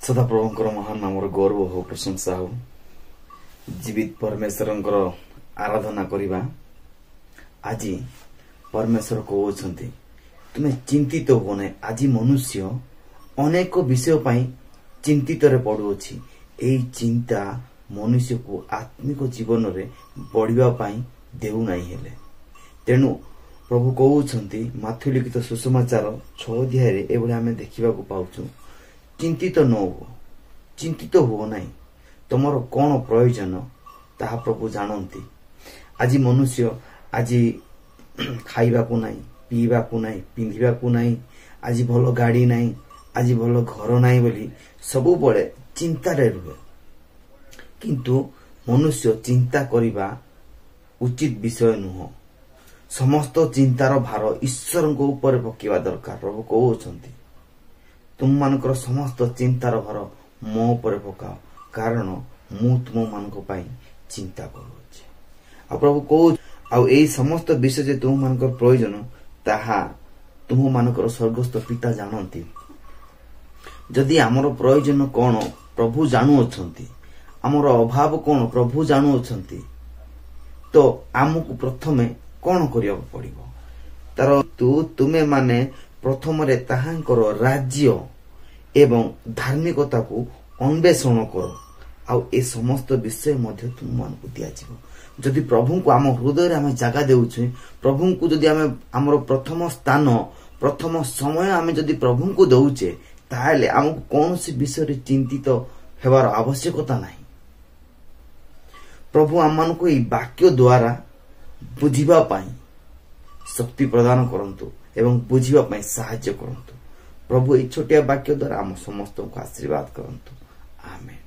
सदाप्रभुंकर महान नाम गौरव हो प्रशंसा हो जीवित परमेश्वर आराधना करवा। आज परमेश्वर कहते तुम्हें चिंतित हो ना। आज मनुष्य अनेक विषय चिंतित पड़ुअछि। यही चिंता मनुष्य को आत्मिक जीवन रे बढ़िया देउना हेले। तेणु प्रभु कहते माथ्यू लिखित सुसमाचार 6 अध्याय एभली आम देखा पाऊँ चिंतित न हो, चिंतित हो ना। तुमर कौन प्रयोजन ताहा प्रभु जानती। आज मनुष्य आज खाइबा को नहीं, पीवा को नहीं, पिंधिबा को नहीं, आज भल गाड़ी नहीं, आज भल घर नहीं बोली सबु बड़े चिंता रे रुहे। किंतु मनुष्य चिंता करिबा उचित विषय नुह। समस्त चिंतार भार ईश्वर को ऊपर पकेवा दरकार। प्रभु कहउछंती तुम मानकर समस्त चिंतार भार मो ऊपर पकाओ, कारण मु तुम मानक पई चिंता करूछि। आ प्रभु कहउ एई समस्त विषय जे तुम मानकर प्रयोजन ताहा तुम मानकर स्वर्गस्थ पिता जानती। जदि आमर प्रयोजन कौन प्रभु जानु अछंती, आमर अभाव कौन प्रभु जानु अछंती, तो आमको प्रथमे कौन करिया पड़िबो तार तुमे माने प्रथम रे ताहांकर राज्य एवं धार्मिकता को अन्वेषण करो। आउ ए समस्त विषय मध्य तुम मानकु दिया जिवो। जदि प्रभु को आम हृदय आम जगह देउछे, प्रभु को जदि आम आमर प्रथम स्थान प्रथम समय आम जदि प्रभु को दउछे, ताहले आमको कौन सी विषय रे चिंतित हेबार आवश्यकता नहीं। प्रभु आम मानकु ए वाक्य द्वारा बुझिबा पाई शक्ति प्रदान करंतु एवं बुझिबा पाई सहायता करंतु। प्रभु ए छोटिया वाक्य द्वारा आम समस्त को आशीर्वाद करंतु। आमेन।